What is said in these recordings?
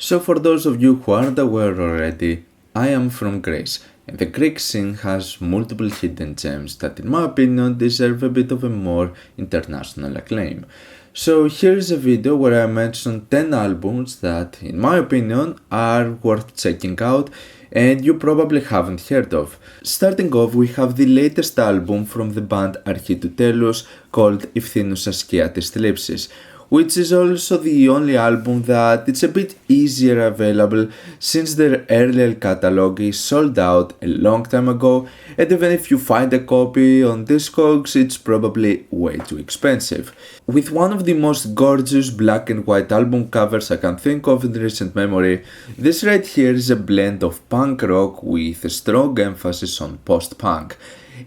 So for those of you who aren't aware already, I am from Greece, and the Greek scene has multiple hidden gems that in my opinion deserve a bit of a more international acclaim. So here is a video where I mention 10 albums that in my opinion are worth checking out and you probably haven't heard of. Starting off, we have the latest album from the band Aritelos called Ευθύνουσα σκιά της θλίψης, which is also the only album that it's a bit easier available since their earlier catalog is sold out a long time ago, and even if you find a copy on Discogs, it's probably way too expensive. With one of the most gorgeous black and white album covers I can think of in recent memory, this right here is a blend of punk rock with a strong emphasis on post-punk.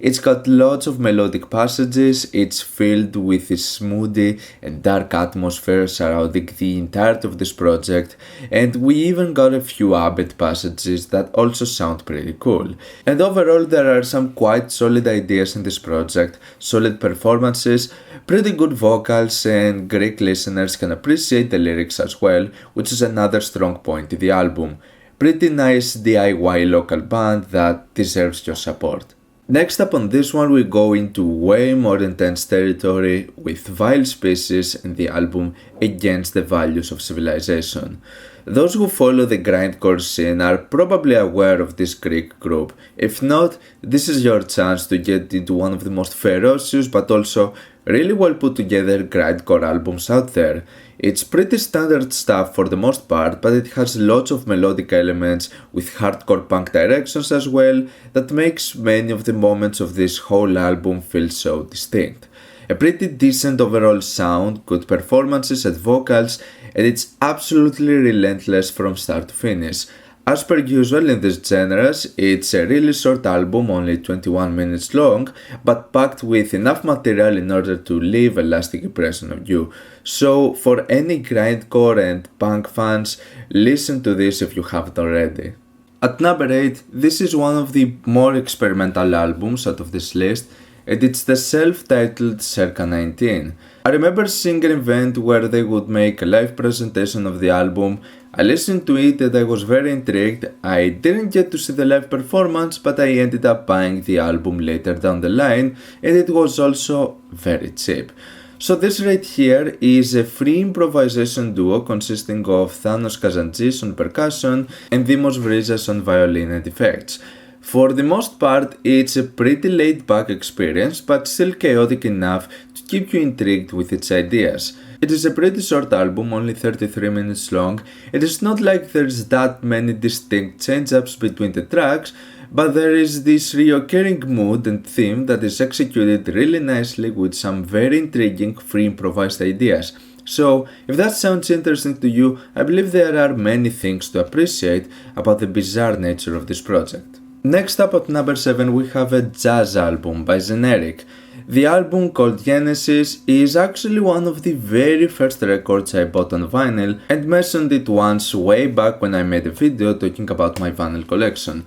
It's got lots of melodic passages, it's filled with this moody and dark atmosphere surrounding the entirety of this project, and we even got a few ambient passages that also sound pretty cool. And overall there are some quite solid ideas in this project, solid performances, pretty good vocals, and Greek listeners can appreciate the lyrics as well, which is another strong point in the album. Pretty nice DIY local band that deserves your support. Next up on this one we go into way more intense territory with Vile Species and the album Against the Values of Civilization. Those who follow the grindcore scene are probably aware of this Greek group. If not, this is your chance to get into one of the most ferocious but also really well put together grindcore albums out there. It's pretty standard stuff for the most part, but it has lots of melodic elements with hardcore punk directions as well that makes many of the moments of this whole album feel so distinct. A pretty decent overall sound, good performances and vocals, and it's absolutely relentless from start to finish. As per usual in these genres, it's a really short album, only 21 minutes long, but packed with enough material in order to leave a lasting impression on you. So for any grindcore and punk fans, listen to this if you haven't already. At number 8, this is one of the more experimental albums out of this list, and it's the self-titled Circa 19. I remember seeing an event where they would make a live presentation of the album. I listened to it and I was very intrigued. I didn't get to see the live performance, but I ended up buying the album later down the line, and it was also very cheap. So this right here is a free improvisation duo consisting of Thanos Kazantzis on percussion and Dimos Vrizas on violin and effects. For the most part, it's a pretty laid-back experience, but still chaotic enough to keep you intrigued with its ideas. It is a pretty short album, only 33 minutes long. It is not like there's that many distinct change-ups between the tracks, but there is this recurring mood and theme that is executed really nicely with some very intriguing free improvised ideas. So, if that sounds interesting to you, I believe there are many things to appreciate about the bizarre nature of this project. Next up at number 7 we have a jazz album by Zeneric. The album called Genesis is actually one of the very first records I bought on vinyl and mentioned it once way back when I made a video talking about my vinyl collection.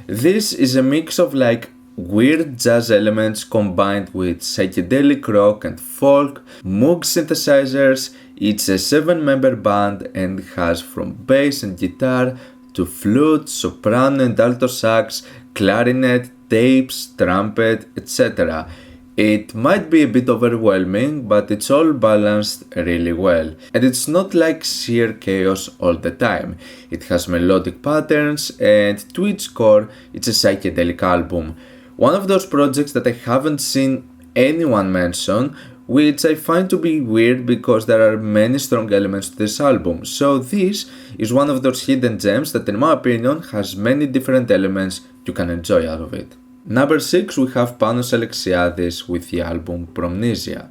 This is a mix of like weird jazz elements combined with psychedelic rock and folk, Moog synthesizers. It's a 7-member band and has from bass and guitar to flute, soprano and alto sax, clarinet, tapes, trumpet, etc. It might be a bit overwhelming, but it's all balanced really well. And it's not like sheer chaos all the time. It has melodic patterns, and to its core, it's a psychedelic album. One of those projects that I haven't seen anyone mention, which I find to be weird because there are many strong elements to this album. So this is one of those hidden gems that in my opinion has many different elements you can enjoy out of it. Number 6 we have Panos Alexiadis with the album Prisesia.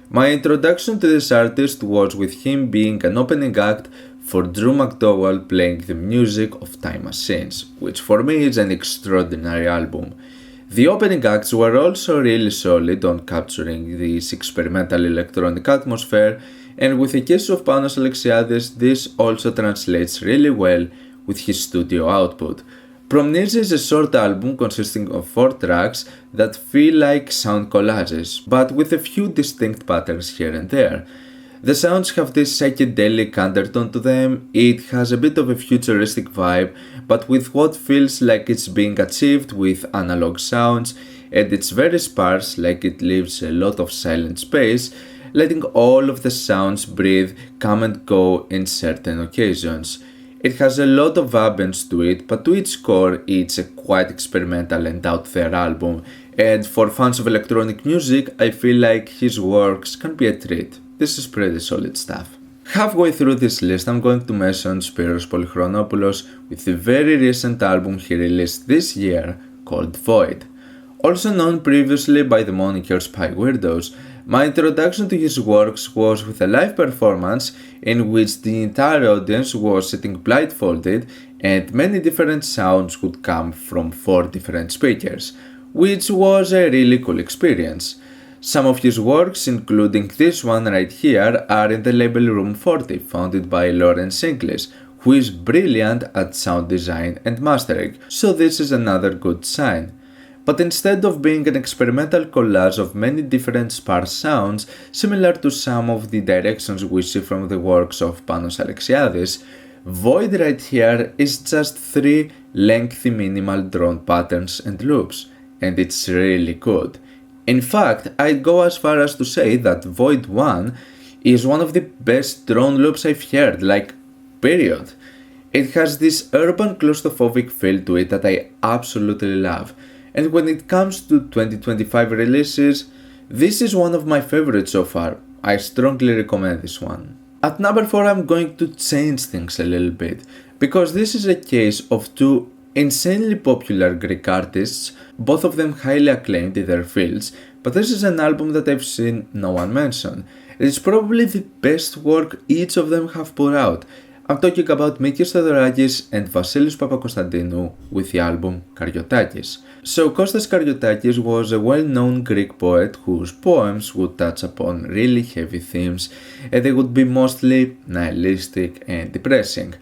My introduction to this artist was with him being an opening act for Drew McDowell playing the music of Time Machines, which for me is an extraordinary album. The opening acts were also really solid on capturing this experimental electronic atmosphere, and with the case of Panos Alexiadis, this also translates really well with his studio output. Prisesia is a short album consisting of 4 tracks that feel like sound collages, but with a few distinct patterns here and there. The sounds have this psychedelic undertone to them, it has a bit of a futuristic vibe, but with what feels like it's being achieved with analog sounds, and it's very sparse, like it leaves a lot of silent space, letting all of the sounds breathe, come and go in certain occasions. It has a lot of ambience to it, but to its core, it's a quite experimental and out there album, and for fans of electronic music, I feel like his works can be a treat. This is pretty solid stuff. Halfway through this list, I'm going to mention Spiros Polychronopoulos with the very recent album he released this year called Void. Also known previously by the moniker Spy Weirdos, my introduction to his works was with a live performance in which the entire audience was sitting blindfolded and many different sounds would come from 4 different speakers, which was a really cool experience. Some of his works, including this one right here, are in the label Room 40, founded by Lawrence Inglis, who is brilliant at sound design and mastering, so this is another good sign. But instead of being an experimental collage of many different sparse sounds, similar to some of the directions we see from the works of Panos Alexiadis, Void right here is just 3 lengthy minimal drone patterns and loops, and it's really good. In fact, I'd go as far as to say that Void 1 is one of the best drone loops I've heard, like, period. It has this urban claustrophobic feel to it that I absolutely love, and when it comes to 2025 releases, this is one of my favorites so far. I strongly recommend this one. At number 4, I'm going to change things a little bit, because this is a case of 2 insanely popular Greek artists, both of them highly acclaimed in their fields, but this is an album that I've seen no one mention. It's probably the best work each of them have put out. I'm talking about Mikis Theodorakis and Vasilis Papakonstantinou with the album Karotajis. So Kostas Karotajis was a well-known Greek poet whose poems would touch upon really heavy themes and they would be mostly nihilistic and depressing.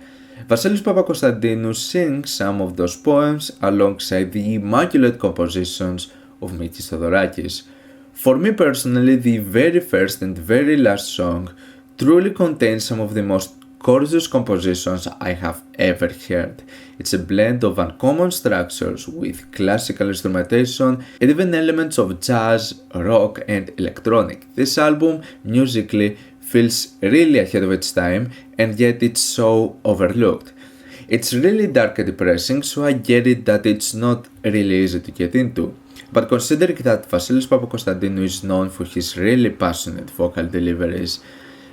Vasilis Papakonstantinou sings some of those poems alongside the immaculate compositions of Mikis Theodorakis. For me personally, the very first and very last song truly contains some of the most gorgeous compositions I have ever heard. It's a blend of uncommon structures with classical instrumentation and even elements of jazz, rock and electronic. This album musically feels really ahead of its time and yet it's so overlooked. It's really dark and depressing, so I get it that it's not really easy to get into. But considering that Vasilis Papakonstantinou is known for his really passionate vocal deliveries,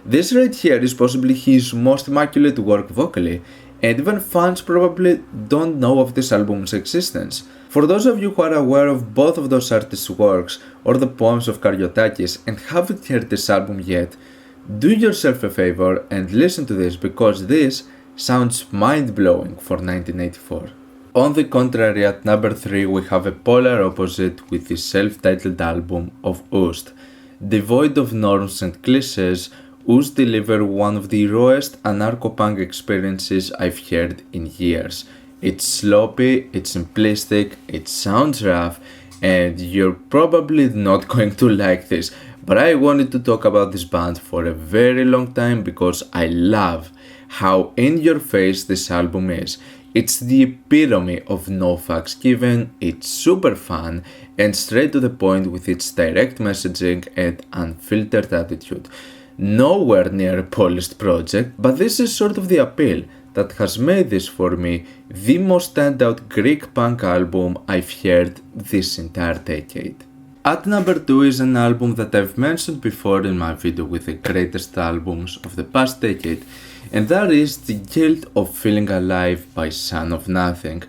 this right here is possibly his most immaculate work vocally, and even fans probably don't know of this album's existence. For those of you who are aware of both of those artists' works or the poems of Karotajis and haven't heard this album yet, do yourself a favor and listen to this because this sounds mind-blowing for 1984. On the contrary, at number 3 we have a polar opposite with the self-titled album of OOS. Devoid of norms and cliches, OOS deliver one of the rawest anarcho-punk experiences I've heard in years. It's sloppy, it's simplistic, it sounds rough, and you're probably not going to like this, but I wanted to talk about this band for a very long time because I love how in your face this album is. It's the epitome of no fucks given, it's super fun and straight to the point with its direct messaging and unfiltered attitude. Nowhere near a polished project, but this is sort of the appeal that has made this for me the most standout Greek punk album I've heard this entire decade. At number 2 is an album that I've mentioned before in my video with the greatest albums of the past decade, and that is The Guilt of Feeling Alive by Son of Nothing.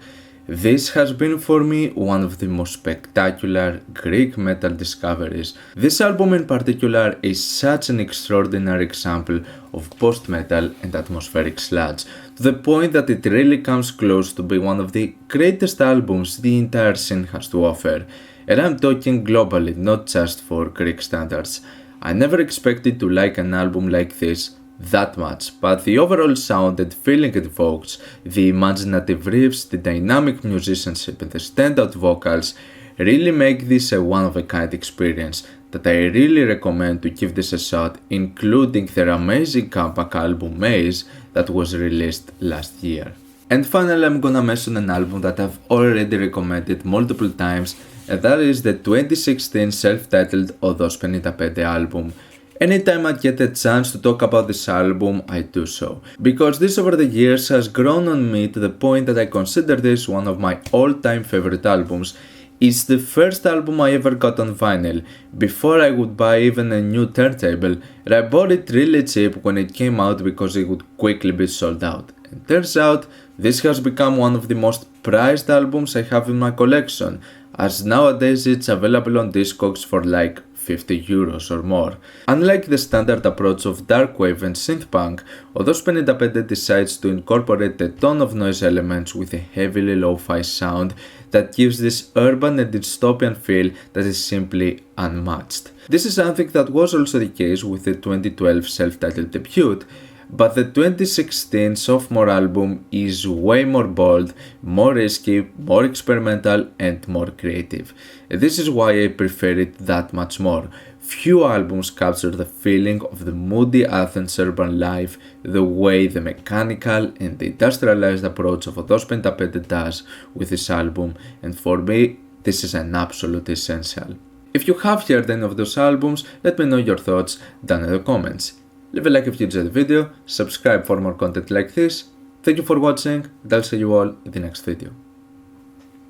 This has been for me one of the most spectacular Greek metal discoveries. This album in particular is such an extraordinary example of post-metal and atmospheric sludge, to the point that it really comes close to be one of the greatest albums the entire scene has to offer. And I'm talking globally, not just for Greek standards. I never expected to like an album like this that much, but the overall sound and feeling it evokes, the imaginative riffs, the dynamic musicianship and the standout vocals really make this a one-of-a-kind experience that I really recommend to give this a shot, including their amazing comeback album Maze that was released last year. And finally, I'm gonna mention an album that I've already recommended multiple times, and that is the 2016 self-titled OOS Penita album. Anytime I get a chance to talk about this album, I do so, because this over the years has grown on me to the point that I consider this one of my all-time favorite albums. It's the first album I ever got on vinyl, before I would buy even a new turntable, and I bought it really cheap when it came out because it would quickly be sold out. And turns out, this has become one of the most prized albums I have in my collection, as nowadays it's available on Discogs for like €50 or more. Unlike the standard approach of darkwave and synthpunk, OOS Penita decides to incorporate a ton of noise elements with a heavily lo-fi sound that gives this urban and dystopian feel that is simply unmatched. This is something that was also the case with the 2012 self-titled debut, but the 2016 sophomore album is way more bold, more risky, more experimental and more creative. This is why I prefer it that much more. Few albums capture the feeling of the moody Athens urban life the way the mechanical and the industrialized approach of OOS Penita does with this album, and for me this is an absolute essential. If you have heard any of those albums, let me know your thoughts down in the comments. Leave a like if you enjoyed the video, subscribe for more content like this. Thank you for watching, and I'll see you all in the next video.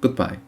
Goodbye.